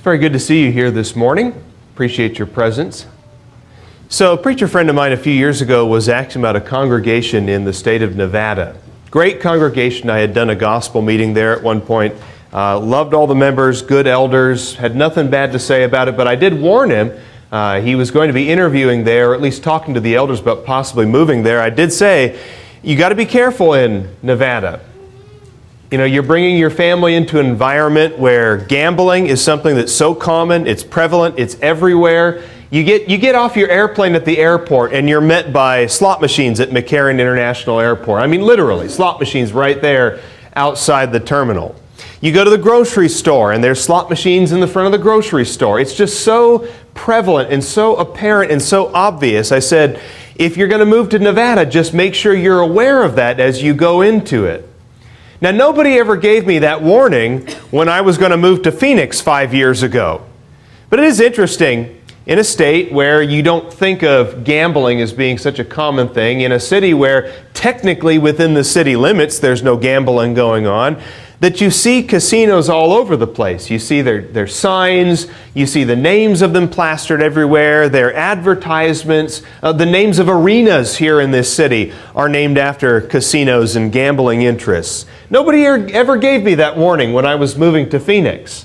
Very good to see you here this morning. Appreciate your presence. So a preacher friend of mine a few years ago was asking about a congregation in the state of Nevada. Great congregation. I had done a gospel meeting there at one point. Loved all the members, good elders, had nothing bad to say about it, but I did warn him. He was going to be interviewing there, or at least talking to the elders about possibly moving there. I did say, you got to be careful in Nevada. You know, you're bringing your family into an environment where gambling is something that's so common, it's prevalent, it's everywhere. You get off your airplane at the airport and you're met by slot machines at McCarran International Airport. I mean, literally, slot machines right there outside the terminal. You go to the grocery store and there's slot machines in the front of the grocery store. It's just so prevalent and so apparent and so obvious. I said, if you're going to move to Nevada, just make sure you're aware of that as you go into it. Now, nobody ever gave me that warning when I was going to move to Phoenix 5 years ago. But it is interesting, in a state where you don't think of gambling as being such a common thing, in a city where technically within the city limits there's no gambling going on, that you see casinos all over the place. You see their signs, you see the names of them plastered everywhere, their advertisements, the names of arenas here in this city are named after casinos and gambling interests. Nobody ever gave me that warning when I was moving to Phoenix.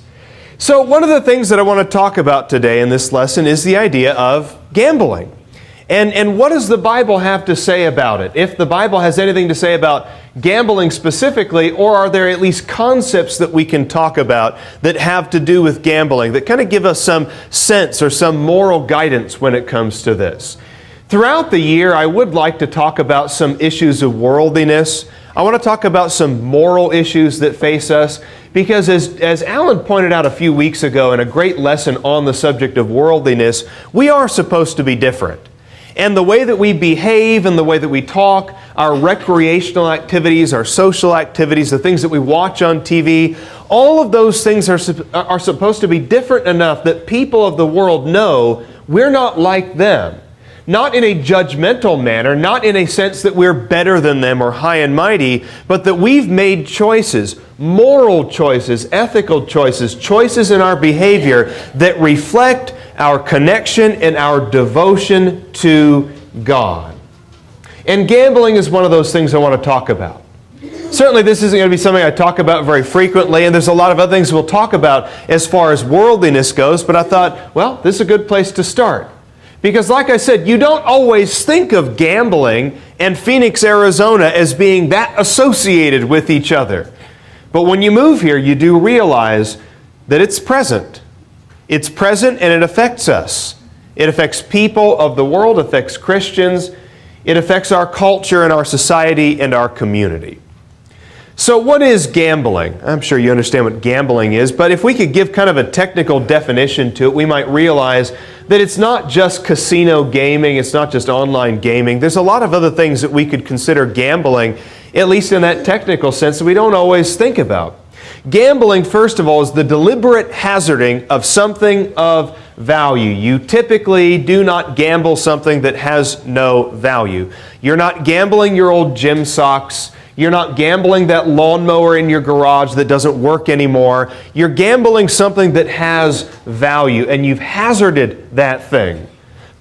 So one of the things that I want to talk about today in this lesson is the idea of gambling. And what does the Bible have to say about it? If the Bible has anything to say about gambling specifically, or are there at least concepts that we can talk about that have to do with gambling, that kind of give us some sense or some moral guidance when it comes to this? Throughout the year, I would like to talk about some issues of worldliness. I want to talk about some moral issues that face us, because as Alan pointed out a few weeks ago in a great lesson on the subject of worldliness, we are supposed to be different. And the way that we behave and the way that we talk, our recreational activities, our social activities, the things that we watch on TV, all of those things are supposed to be different enough that people of the world know we're not like them. Not in a judgmental manner, not in a sense that we're better than them or high and mighty, but that we've made choices, moral choices, ethical choices, choices in our behavior that reflect our connection and our devotion to God. And gambling is one of those things I want to talk about. Certainly this isn't going to be something I talk about very frequently, and there's a lot of other things we'll talk about as far as worldliness goes, but I thought, well, this is a good place to start. Because like I said, you don't always think of gambling and Phoenix, Arizona as being that associated with each other. But when you move here, you do realize that it's present. It's present and it affects us. It affects people of the world, it affects Christians, it affects our culture and our society and our community. So what is gambling? I'm sure you understand what gambling is, but if we could give kind of a technical definition to it, we might realize that it's not just casino gaming, it's not just online gaming. There's a lot of other things that we could consider gambling, at least in that technical sense, that we don't always think about. Gambling, first of all, is the deliberate hazarding of something of value. You typically do not gamble something that has no value. You're not gambling your old gym socks. You're not gambling that lawnmower in your garage that doesn't work anymore. You're gambling something that has value, and you've hazarded that thing.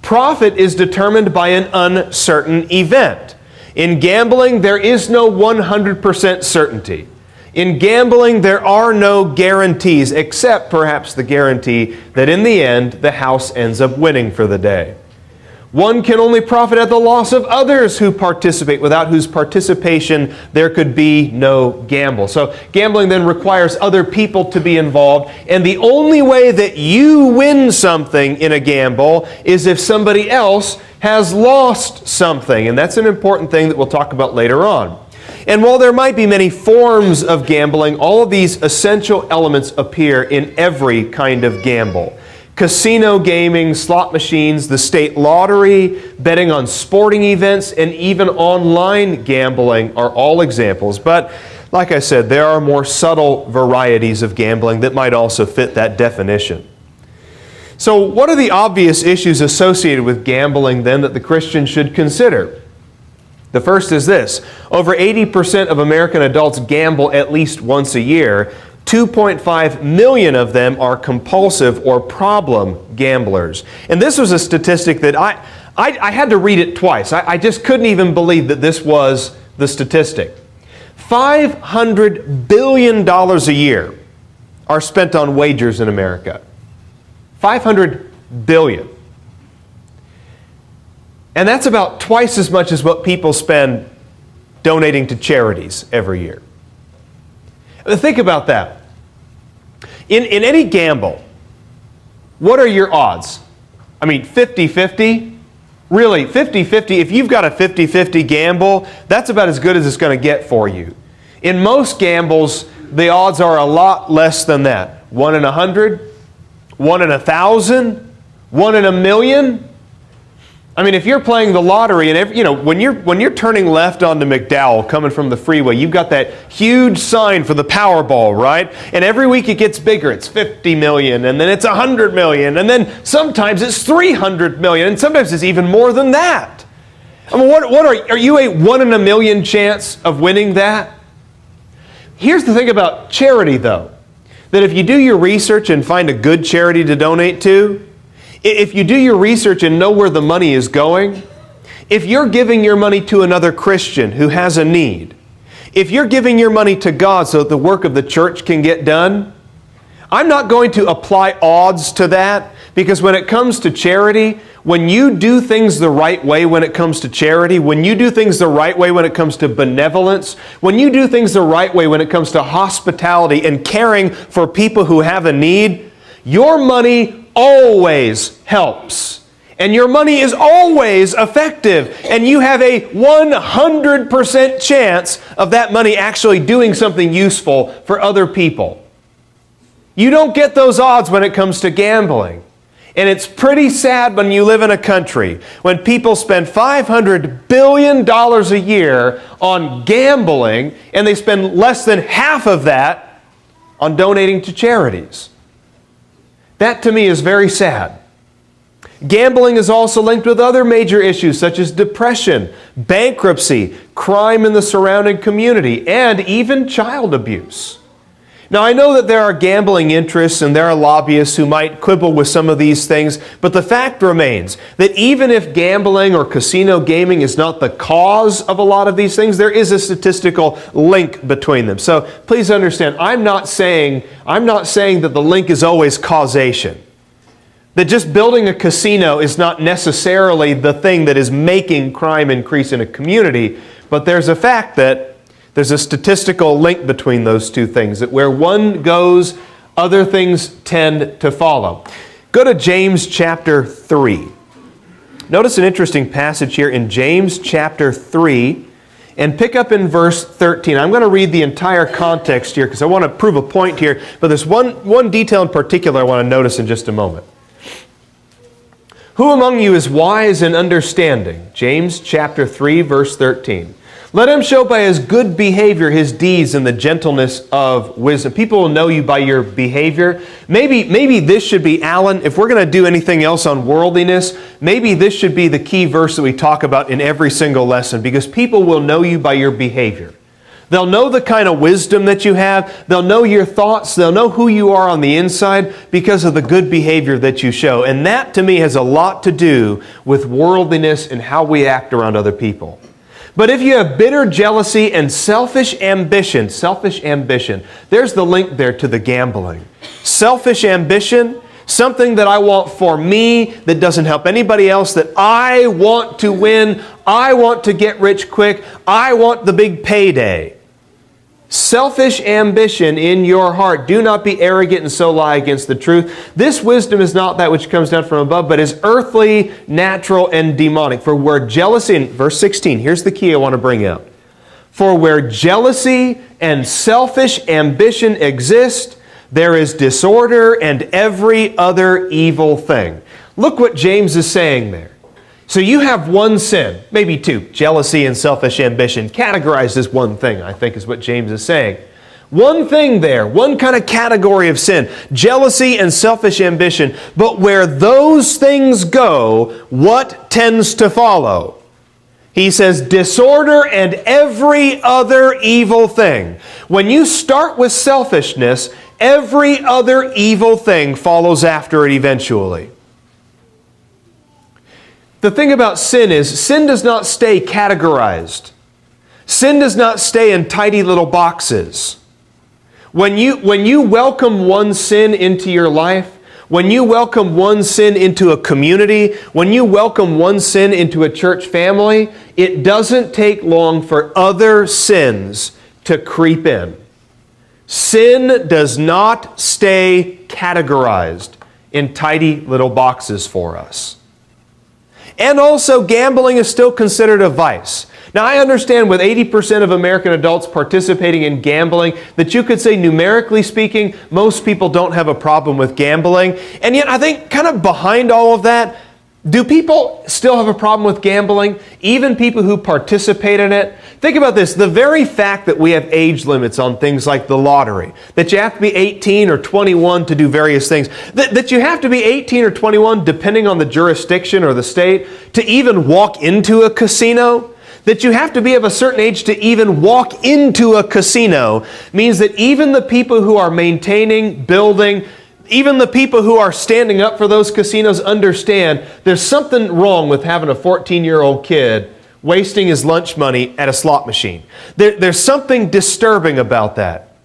Profit is determined by an uncertain event. In gambling, there is no 100% certainty. In gambling, there are no guarantees, except perhaps the guarantee that in the end, the house ends up winning for the day. One can only profit at the loss of others who participate, without whose participation there could be no gamble. So gambling then requires other people to be involved, and the only way that you win something in a gamble is if somebody else has lost something, and that's an important thing that we'll talk about later on. And while there might be many forms of gambling, all of these essential elements appear in every kind of gamble. Casino gaming, slot machines, the state lottery, betting on sporting events, and even online gambling are all examples. But like I said, there are more subtle varieties of gambling that might also fit that definition. So what are the obvious issues associated with gambling then that the Christian should consider? The first is this: over 80% of American adults gamble at least once a year. 2.5 million of them are compulsive or problem gamblers. And this was a statistic that I had to read it twice. I just couldn't even believe that this was the statistic. $500 billion a year are spent on wagers in America. $500 billion. And that's about twice as much as what people spend donating to charities every year. Think about that. In any gamble, what are your odds? I mean, 50-50? Really, 50-50, if you've got a 50-50 gamble, that's about as good as it's going to get for you. In most gambles, the odds are a lot less than that. 1 in 100, 1 in 1,000, 1 in 1,000,000. I mean, if you're playing the lottery, and when you're turning left onto McDowell coming from the freeway, you've got that huge sign for the Powerball, right? And every week it gets bigger. It's 50 million, and then it's 100 million, and then sometimes it's 300 million, and sometimes it's even more than that. I mean, are you a 1 in 1,000,000 chance of winning that? Here's the thing about charity, though, that if you do your research and find a good charity to donate to, if you do your research and know where the money is going, if you're giving your money to another Christian who has a need, if you're giving your money to God so that the work of the church can get done, I'm not going to apply odds to that, because when it comes to charity, when you do things the right way when it comes to charity, when you do things the right way when it comes to benevolence, when you do things the right way when it comes to hospitality and caring for people who have a need, your money always helps. And your money is always effective. And you have a 100% chance of that money actually doing something useful for other people. You don't get those odds when it comes to gambling. And it's pretty sad when you live in a country when people spend $500 billion a year on gambling, and they spend less than half of that on donating to charities. That to me is very sad. Gambling is also linked with other major issues such as depression, bankruptcy, crime in the surrounding community, and even child abuse. Now, I know that there are gambling interests and there are lobbyists who might quibble with some of these things, but the fact remains that even if gambling or casino gaming is not the cause of a lot of these things, there is a statistical link between them. So please understand, I'm not saying that the link is always causation. That just building a casino is not necessarily the thing that is making crime increase in a community, but there's a fact that there's a statistical link between those two things, that where one goes, other things tend to follow. Go to James chapter 3. Notice an interesting passage here in James chapter 3, and pick up in verse 13. I'm going to read the entire context here because I want to prove a point here, but there's one detail in particular I want to notice in just a moment. Who among you is wise and understanding? James chapter 3, verse 13. Let him show by his good behavior his deeds in the gentleness of wisdom. People will know you by your behavior. Maybe this should be, Alan, if we're going to do anything else on worldliness, maybe this should be the key verse that we talk about in every single lesson, because people will know you by your behavior. They'll know the kind of wisdom that you have. They'll know your thoughts. They'll know who you are on the inside because of the good behavior that you show. And that, to me, has a lot to do with worldliness and how we act around other people. But if you have bitter jealousy and selfish ambition, there's the link there to the gambling. Selfish ambition, something that I want for me that doesn't help anybody else, that I want to win, I want to get rich quick, I want the big payday. Selfish ambition in your heart. Do not be arrogant and so lie against the truth. This wisdom is not that which comes down from above, but is earthly, natural, and demonic. For where jealousy, in verse 16, here's the key I want to bring out. For where jealousy and selfish ambition exist, there is disorder and every other evil thing. Look what James is saying there. So you have one sin, maybe two, jealousy and selfish ambition, categorized as one thing, I think is what James is saying. One thing there, one kind of category of sin, jealousy and selfish ambition. But where those things go, what tends to follow? He says, disorder and every other evil thing. When you start with selfishness, every other evil thing follows after it eventually. The thing about sin is, sin does not stay categorized. Sin does not stay in tidy little boxes. When you welcome one sin into your life, when you welcome one sin into a community, when you welcome one sin into a church family, it doesn't take long for other sins to creep in. Sin does not stay categorized in tidy little boxes for us. And also, gambling is still considered a vice. Now, I understand with 80% of American adults participating in gambling that you could say, numerically speaking, most people don't have a problem with gambling. And yet, I think kind of behind all of that, do people still have a problem with gambling? Even people who participate in it? Think about this. The very fact that we have age limits on things like the lottery, that you have to be 18 or 21 to do various things, that you have to be 18 or 21 depending on the jurisdiction or the state to even walk into a casino, that you have to be of a certain age to even walk into a casino, means that even the people who are maintaining, building, even the people who are standing up for those casinos understand there's something wrong with having a 14-year-old kid wasting his lunch money at a slot machine. There's something disturbing about that.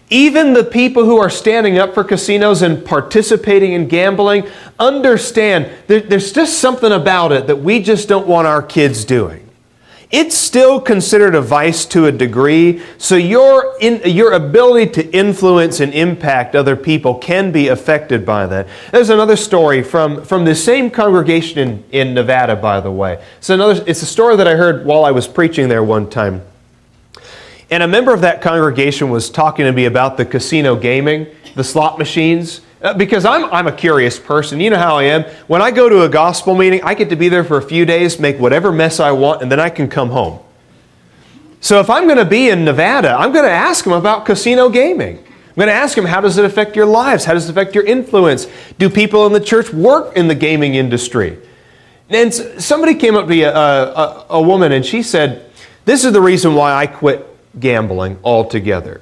Even the people who are standing up for casinos and participating in gambling understand there's just something about it that we just don't want our kids doing. It's still considered a vice to a degree, so your ability to influence and impact other people can be affected by that. There's another story from the same congregation in Nevada, by the way. It's a story that I heard while I was preaching there one time. And a member of that congregation was talking to me about the casino gaming, the slot machines. Because I'm a curious person. You know how I am. When I go to a gospel meeting, I get to be there for a few days, make whatever mess I want, and then I can come home. So if I'm going to be in Nevada, I'm going to ask them about casino gaming. I'm going to ask them, how does it affect your lives? How does it affect your influence? Do people in the church work in the gaming industry? And somebody came up to me, a woman, and she said, this is the reason why I quit gambling altogether.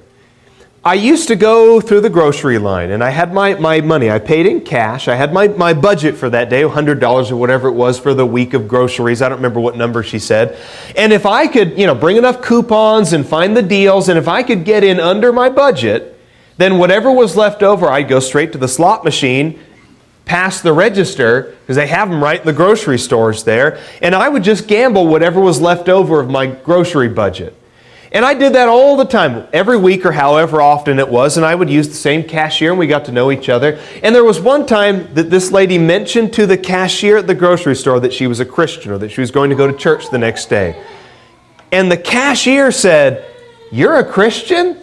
I used to go through the grocery line, and I had my money. I paid in cash. I had my budget for that day, $100 or whatever it was for the week of groceries. I don't remember what number she said. And if I could, bring enough coupons and find the deals, and if I could get in under my budget, then whatever was left over, I'd go straight to the slot machine, past the register, because they have them right in the grocery stores there, and I would just gamble whatever was left over of my grocery budget. And I did that all the time, every week or however often it was, and I would use the same cashier, and we got to know each other. And there was one time that this lady mentioned to the cashier at the grocery store that she was a Christian or that she was going to go to church the next day. And the cashier said, "You're a Christian?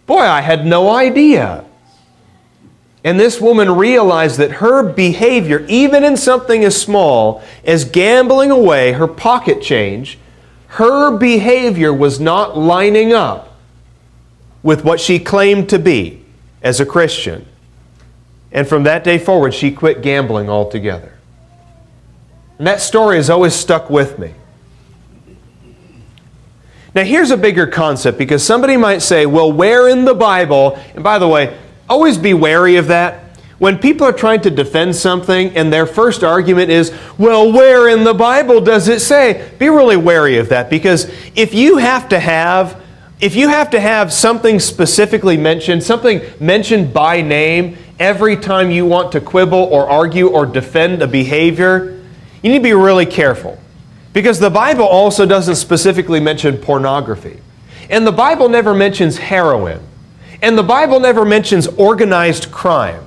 Boy, I had no idea." And this woman realized that her behavior, even in something as small as gambling away her pocket change, her behavior was not lining up with what she claimed to be as a Christian. And from that day forward, she quit gambling altogether. And that story has always stuck with me. Now here's a bigger concept, because somebody might say, well, where in the Bible, and by the way, always be wary of that. When people are trying to defend something and their first argument is, well, where in the Bible does it say? Be really wary of that, because if you have to have something specifically mentioned, something mentioned by name every time you want to quibble or argue or defend a behavior, you need to be really careful. Because the Bible also doesn't specifically mention pornography. And the Bible never mentions heroin. And the Bible never mentions organized crime.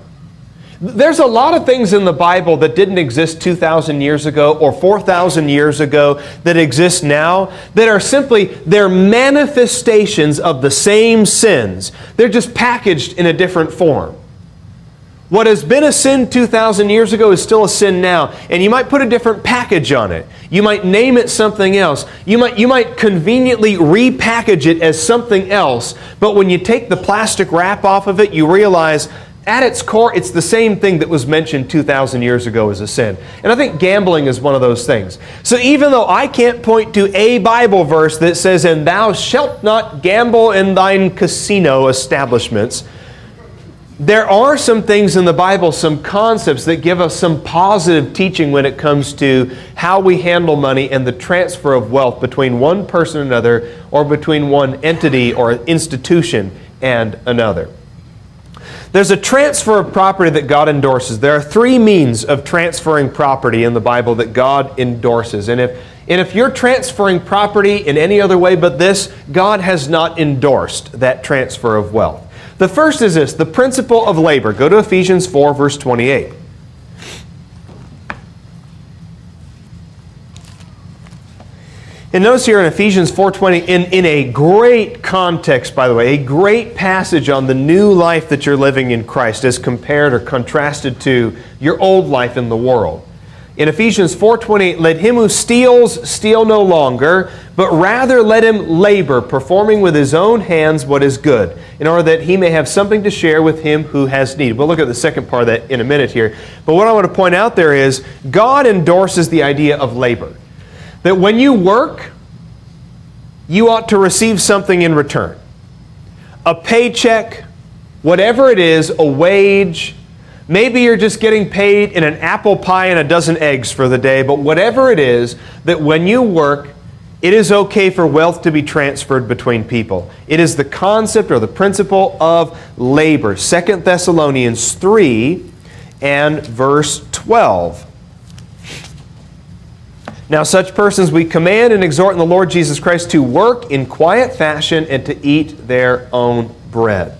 There's a lot of things in the Bible that didn't exist 2,000 years ago or 4,000 years ago that exist now that are simply, they're manifestations of the same sins. They're just packaged in a different form. What has been a sin 2,000 years ago is still a sin now, and you might put a different package on it. You might name it something else. You might conveniently repackage it as something else, but when you take the plastic wrap off of it, you realize at its core, it's the same thing that was mentioned 2,000 years ago as a sin. And I think gambling is one of those things. So even though I can't point to a Bible verse that says, "And thou shalt not gamble in thine casino establishments," there are some things in the Bible, some concepts that give us some positive teaching when it comes to how we handle money and the transfer of wealth between one person and another, or between one entity or institution and another. There's a transfer of property that God endorses. There are three means of transferring property in the Bible that God endorses. And if you're transferring property in any other way but this, God has not endorsed that transfer of wealth. The first is this, the principle of labor. Go to Ephesians 4, verse 28. And notice here in Ephesians 4:20, in a great context, by the way, a great passage on the new life that you're living in Christ as compared or contrasted to your old life in the world. In Ephesians 4:28, let him who steals steal no longer, but rather let him labor, performing with his own hands what is good, in order that he may have something to share with him who has need. We'll look at the second part of that in a minute here. But what I want to point out there is God endorses the idea of labor. That when you work, you ought to receive something in return. A paycheck, whatever it is, a wage. Maybe you're just getting paid in an apple pie and a dozen eggs for the day, but whatever it is, that when you work, it is okay for wealth to be transferred between people. It is the concept or the principle of labor. 2 Thessalonians 3 and verse 12. Now such persons we command and exhort in the Lord Jesus Christ to work in quiet fashion and to eat their own bread.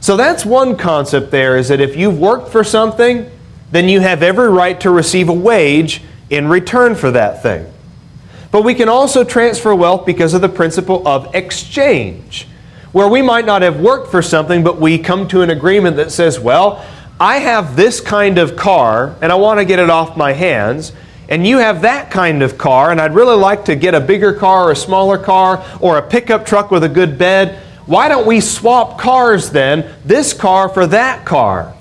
So that's one concept there, is that if you've worked for something, then you have every right to receive a wage in return for that thing. But we can also transfer wealth because of the principle of exchange, where we might not have worked for something, but we come to an agreement that says, well, I have this kind of car and I want to get it off my hands, and you have that kind of car and I'd really like to get a bigger car or a smaller car or a pickup truck with a good bed. Why don't we swap cars then, this car for that car?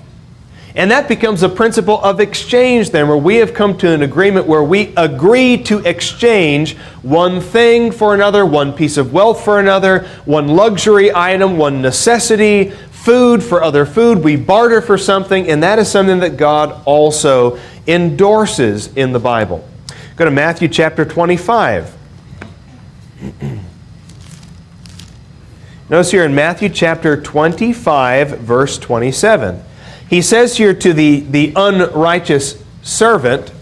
And that becomes a principle of exchange then, where we have come to an agreement where we agree to exchange one thing for another, one piece of wealth for another, one luxury item, one necessity, food for other food. We barter for something, and that is something that God also endorses in the Bible. Go to Matthew chapter 25. Notice here in Matthew chapter 25, verse 27. He says here to the unrighteous servant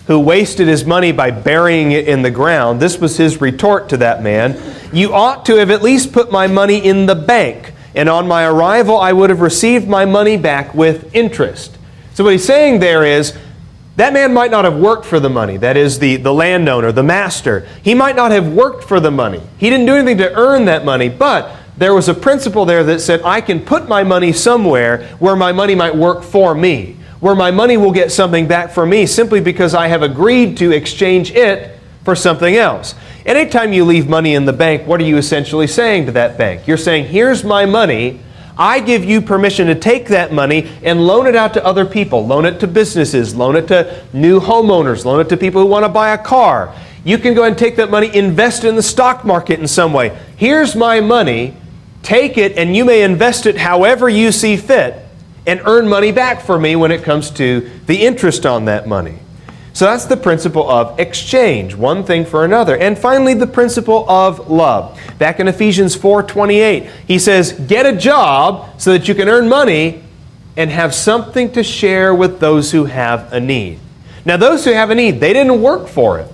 who wasted his money by burying it in the ground, this was his retort to that man, you ought to have at least put my money in the bank, and on my arrival I would have received my money back with interest. So what he's saying there is, that man might not have worked for the money. That is the landowner, the master. He might not have worked for the money. He didn't do anything to earn that money, but there was a principle there that said, I can put my money somewhere where my money might work for me, where my money will get something back for me simply because I have agreed to exchange it for something else. Anytime you leave money in the bank, what are you essentially saying to that bank? You're saying, here's my money. I give you permission to take that money and loan it out to other people. Loan it to businesses, loan it to new homeowners, loan it to people who want to buy a car. You can go ahead and take that money, invest in the stock market in some way. Here's my money. Take it, and you may invest it however you see fit and earn money back for me when it comes to the interest on that money. So that's the principle of exchange, one thing for another. And finally, the principle of love. Back in Ephesians 4:28, he says, get a job so that you can earn money and have something to share with those who have a need. Now, those who have a need, they didn't work for it,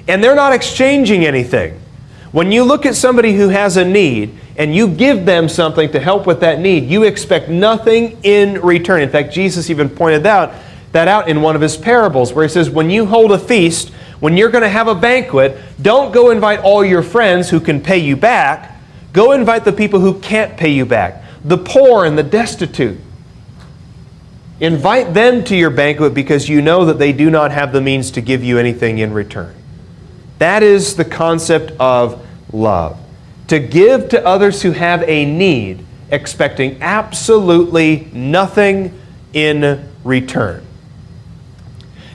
and they're not exchanging anything. When you look at somebody who has a need and you give them something to help with that need, you expect nothing in return. In fact, Jesus even pointed that out in one of his parables, where he says, when you hold a feast, when you're going to have a banquet, don't go invite all your friends who can pay you back. Go invite the people who can't pay you back, the poor and the destitute. Invite them to your banquet because you know that they do not have the means to give you anything in return. That is the concept of love. To give to others who have a need, expecting absolutely nothing in return.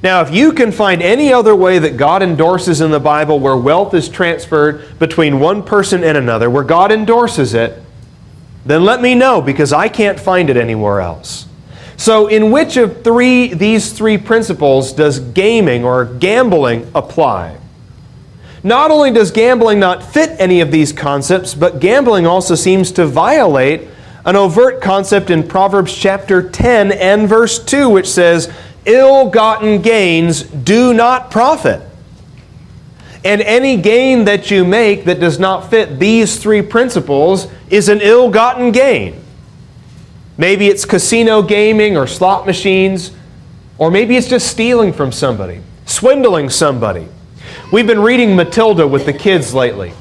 Now, if you can find any other way that God endorses in the Bible where wealth is transferred between one person and another, where God endorses it, then let me know, because I can't find it anywhere else. So in which of these three principles does gaming or gambling apply? Not only does gambling not fit any of these concepts, but gambling also seems to violate an overt concept in Proverbs chapter 10 and verse 2, which says, "Ill-gotten gains do not profit." And any gain that you make that does not fit these three principles is an ill-gotten gain. Maybe it's casino gaming or slot machines, or maybe it's just stealing from somebody, swindling somebody. We've been reading Matilda with the kids lately.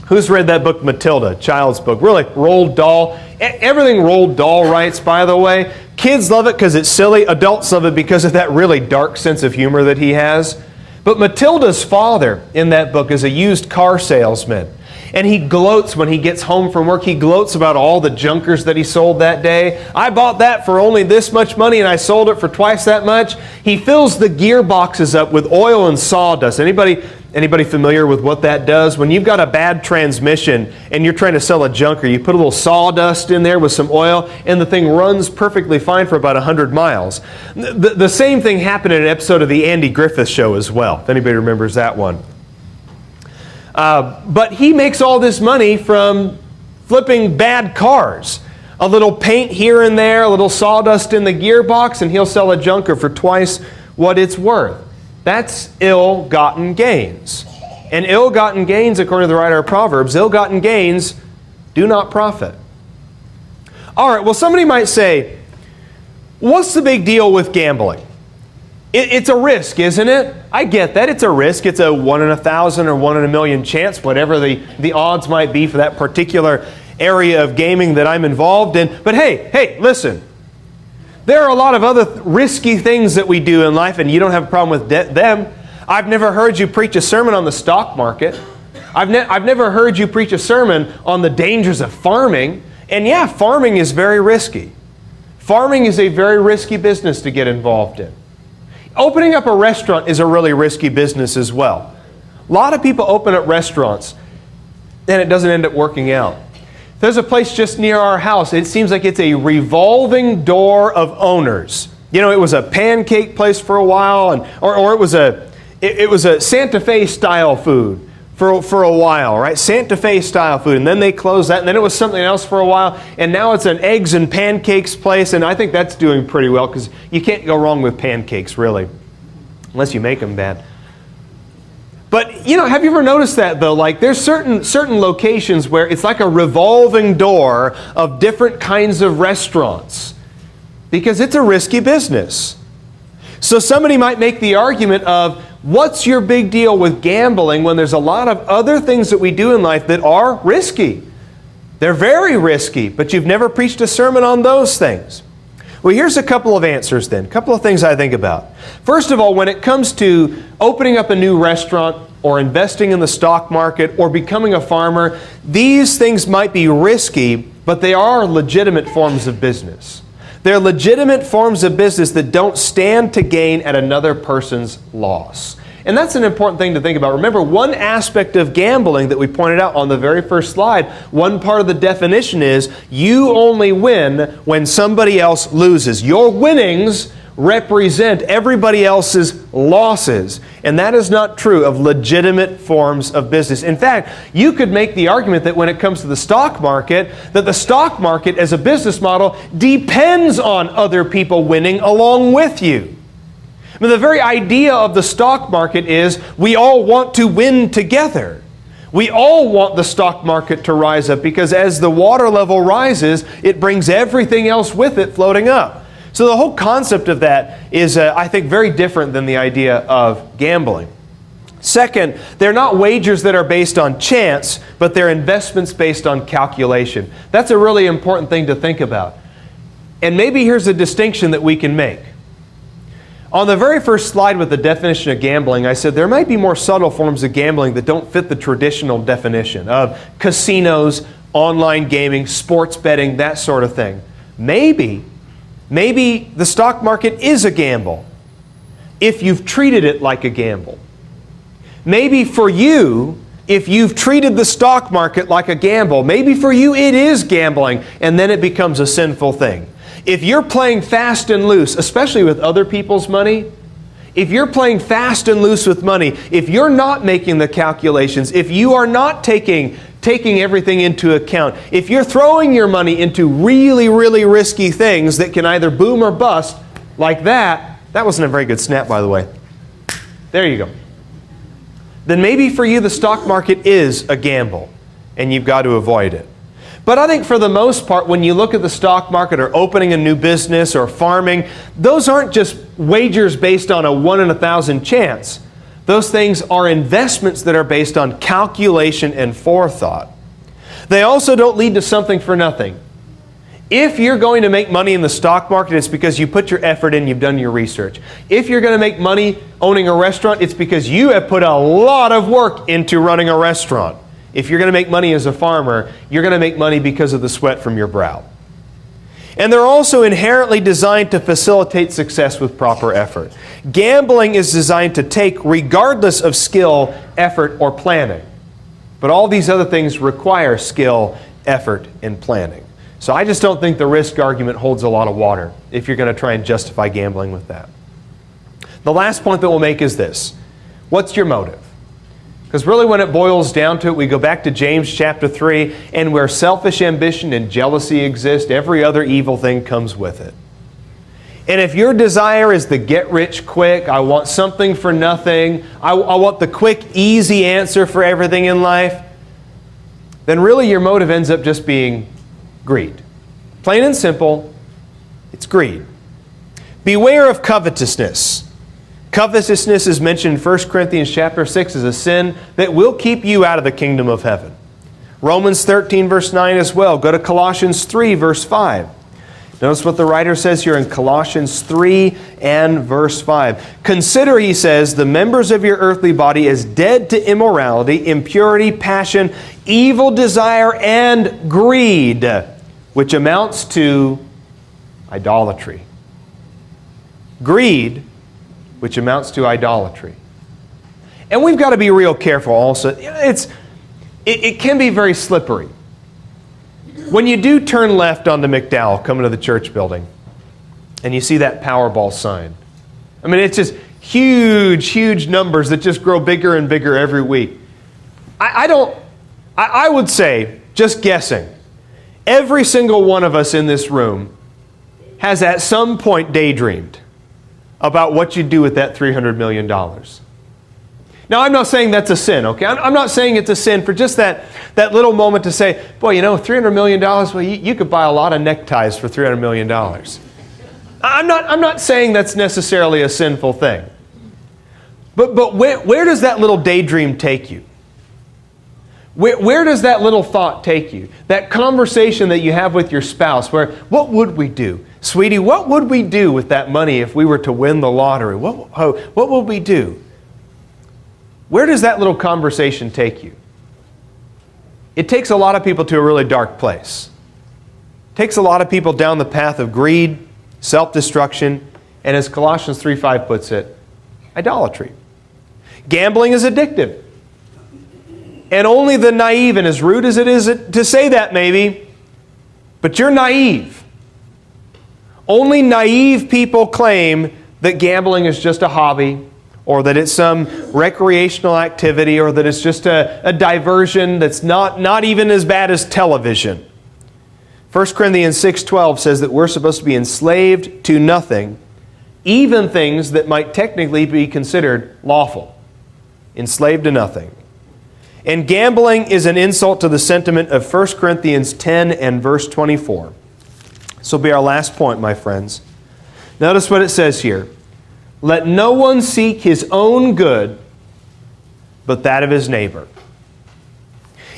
Who's read that book, Matilda? Child's book. Really, Roald Dahl. Everything Roald Dahl writes, by the way, kids love it because it's silly. Adults love it because of that really dark sense of humor that he has. But Matilda's father in that book is a used car salesman. And he gloats when he gets home from work. He gloats about all the junkers that he sold that day. I bought that for only this much money and I sold it for twice that much. He fills the gearboxes up with oil and sawdust. Anybody familiar with what that does? When you've got a bad transmission and you're trying to sell a junker, you put a little sawdust in there with some oil and the thing runs perfectly fine for about 100 miles. The same thing happened in an episode of the Andy Griffith Show as well, if anybody remembers that one. But he makes all this money from flipping bad cars. A little paint here and there, a little sawdust in the gearbox, and he'll sell a junker for twice what it's worth. That's ill-gotten gains. And ill-gotten gains, according to the writer of Proverbs, ill-gotten gains do not profit. All right, well, somebody might say, what's the big deal with gambling? It's a risk, isn't it? I get that. It's a risk. It's a 1 in 1,000 or 1 in a million chance, whatever the odds might be for that particular area of gaming that I'm involved in. But hey, listen. There are a lot of other risky things that we do in life, and you don't have a problem with them. I've never heard you preach a sermon on the stock market. I've never heard you preach a sermon on the dangers of farming. And yeah, farming is very risky. Farming is a very risky business to get involved in. Opening up a restaurant is a really risky business as well. A lot of people open up restaurants and it doesn't end up working out. There's a place just near our house. It seems like it's a revolving door of owners. You know, it was a pancake place for a while, or it was a Santa Fe style food for a while, right? Santa Fe style food, and then they closed that, and then it was something else for a while, and now it's an eggs and pancakes place, and I think that's doing pretty well because you can't go wrong with pancakes, really, unless you make them bad. But, you know, have you ever noticed that, though? Like, there's certain locations where it's like a revolving door of different kinds of restaurants because it's a risky business. So somebody might make the argument of, what's your big deal with gambling when there's a lot of other things that we do in life that are risky? They're very risky, but you've never preached a sermon on those things. Well, here's a couple of answers then, a couple of things I think about. First of all, when it comes to opening up a new restaurant or investing in the stock market or becoming a farmer, these things might be risky, but they are legitimate forms of business. They're legitimate forms of business that don't stand to gain at another person's loss. And that's an important thing to think about. Remember, one aspect of gambling that we pointed out on the very first slide, one part of the definition is you only win when somebody else loses. Your winnings represent everybody else's losses. And that is not true of legitimate forms of business. In fact, you could make the argument that when it comes to the stock market, that the stock market as a business model depends on other people winning along with you. I mean, the very idea of the stock market is we all want to win together. We all want the stock market to rise up because as the water level rises, it brings everything else with it floating up. So the whole concept of that is, I think, very different than the idea of gambling. Second, they're not wagers that are based on chance, but they're investments based on calculation. That's a really important thing to think about. And maybe here's a distinction that we can make. On the very first slide with the definition of gambling, I said there might be more subtle forms of gambling that don't fit the traditional definition of casinos, online gaming, sports betting, that sort of thing. Maybe Maybe the stock market is a gamble if you've treated it like a gamble. Maybe for you, if you've treated the stock market like a gamble, maybe for you it is gambling, and then it becomes a sinful thing. If you're playing fast and loose, especially with other people's money, if you're playing fast and loose with money, if you're not making the calculations, if you are not taking everything into account, if you're throwing your money into really, really risky things that can either boom or bust, like that wasn't a very good snap, by the way. There you go. Then maybe for you the stock market is a gamble, and you've got to avoid it. But I think for the most part, when you look at the stock market or opening a new business or farming, those aren't just wagers based on a 1 in 1,000 chance. Those things are investments that are based on calculation and forethought. They also don't lead to something for nothing. If you're going to make money in the stock market, it's because you put your effort in, you've done your research. If you're going to make money owning a restaurant, it's because you have put a lot of work into running a restaurant. If you're going to make money as a farmer, you're going to make money because of the sweat from your brow. And they're also inherently designed to facilitate success with proper effort. Gambling is designed to take regardless of skill, effort, or planning. But all these other things require skill, effort, and planning. So I just don't think the risk argument holds a lot of water if you're going to try and justify gambling with that. The last point that we'll make is this. What's your motive? Because really when it boils down to it, we go back to James chapter 3, and where selfish ambition and jealousy exist, every other evil thing comes with it. And if your desire is the get rich quick, I want something for nothing, I want the quick, easy answer for everything in life, then really your motive ends up just being greed. Plain and simple, it's greed. Beware of covetousness. Covetousness is mentioned in 1 Corinthians chapter 6 as a sin that will keep you out of the kingdom of heaven. Romans 13 verse 9 as well. Go to Colossians 3 verse 5. Notice what the writer says here in Colossians 3 and verse 5. Consider, he says, the members of your earthly body as dead to immorality, impurity, passion, evil desire, and greed, which amounts to idolatry. Greed, which amounts to idolatry. And we've got to be real careful also. It can be very slippery. When you do turn left onto McDowell, coming to the church building, and you see that Powerball sign, I mean, it's just huge, huge numbers that just grow bigger and bigger every week. I would say, just guessing, every single one of us in this room has at some point daydreamed about what you'd do with that $300 million. Now, I'm not saying that's a sin, okay? I'm not saying it's a sin for just that little moment to say, boy, you know, $300 million, well, you could buy a lot of neckties for $300 million. I'm not saying that's necessarily a sinful thing. But where does that little daydream take you? Where does that little thought take you? That conversation that you have with your spouse where, what would we do? Sweetie, what would we do with that money if we were to win the lottery? What would we do? Where does that little conversation take you? It takes a lot of people to a really dark place. It takes a lot of people down the path of greed, self-destruction, and as Colossians 3:5 puts it, idolatry. Gambling is addictive. And only the naive, and as rude as it is to say that maybe, but you're naive. Only naive people claim that gambling is just a hobby, or that it's some recreational activity, or that it's just a diversion that's not even as bad as television. 1 Corinthians 6:12 says that we're supposed to be enslaved to nothing, even things that might technically be considered lawful. Enslaved to nothing. And gambling is an insult to the sentiment of 1 Corinthians 10 and verse 24. This will be our last point, my friends. Notice what it says here. Let no one seek his own good, but that of his neighbor.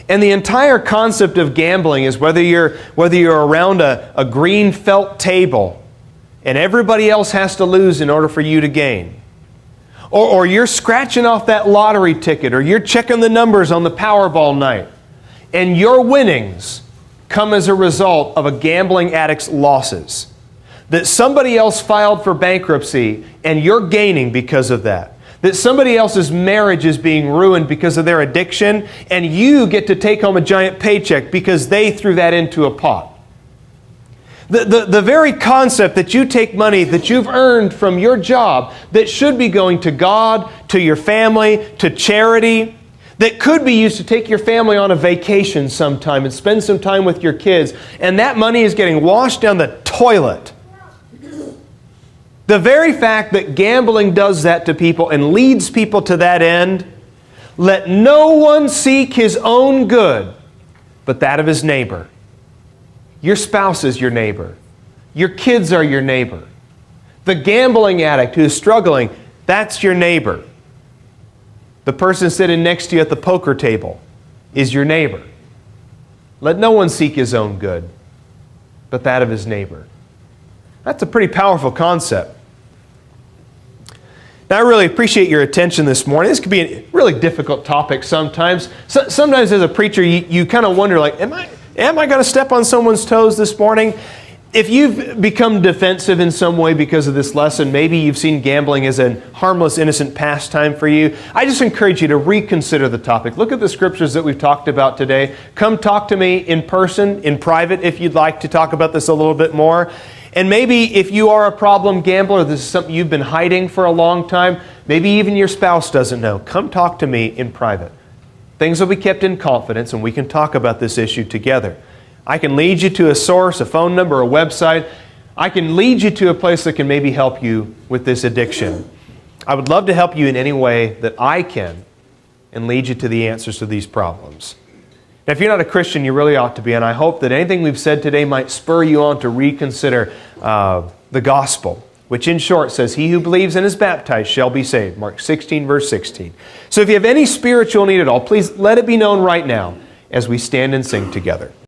And the entire concept of gambling is whether you're around a green felt table and everybody else has to lose in order for you to gain. Or you're scratching off that lottery ticket, or you're checking the numbers on the Powerball night, and your winnings come as a result of a gambling addict's losses. that somebody else filed for bankruptcy and you're gaining because of that. That somebody else's marriage is being ruined because of their addiction, and you get to take home a giant paycheck because they threw that into a pot. The very concept that you take money that you've earned from your job that should be going to God, to your family, to charity, that could be used to take your family on a vacation sometime and spend some time with your kids, and that money is getting washed down the toilet. The very fact that gambling does that to people and leads people to that end, let no one seek his own good, but that of his neighbor. Your spouse is your neighbor. Your kids are your neighbor. The gambling addict who is struggling, that's your neighbor. The person sitting next to you at the poker table is your neighbor. Let no one seek his own good, but that of his neighbor. That's a pretty powerful concept. Now, I really appreciate your attention this morning. This could be a really difficult topic sometimes. Sometimes as a preacher, you kind of wonder, like, am I going to step on someone's toes this morning? If you've become defensive in some way because of this lesson, maybe you've seen gambling as a harmless, innocent pastime for you, I just encourage you to reconsider the topic. Look at the scriptures that we've talked about today. Come talk to me in person, in private, if you'd like to talk about this a little bit more. And maybe if you are a problem gambler, this is something you've been hiding for a long time, maybe even your spouse doesn't know, come talk to me in private. Things will be kept in confidence and we can talk about this issue together. I can lead you to a source, a phone number, a website. I can lead you to a place that can maybe help you with this addiction. I would love to help you in any way that I can and lead you to the answers to these problems. Now, if you're not a Christian, you really ought to be, and I hope that anything we've said today might spur you on to reconsider the gospel, which in short says, "He who believes and is baptized shall be saved." Mark 16, verse 16. So if you have any spiritual need at all, please let it be known right now as we stand and sing together.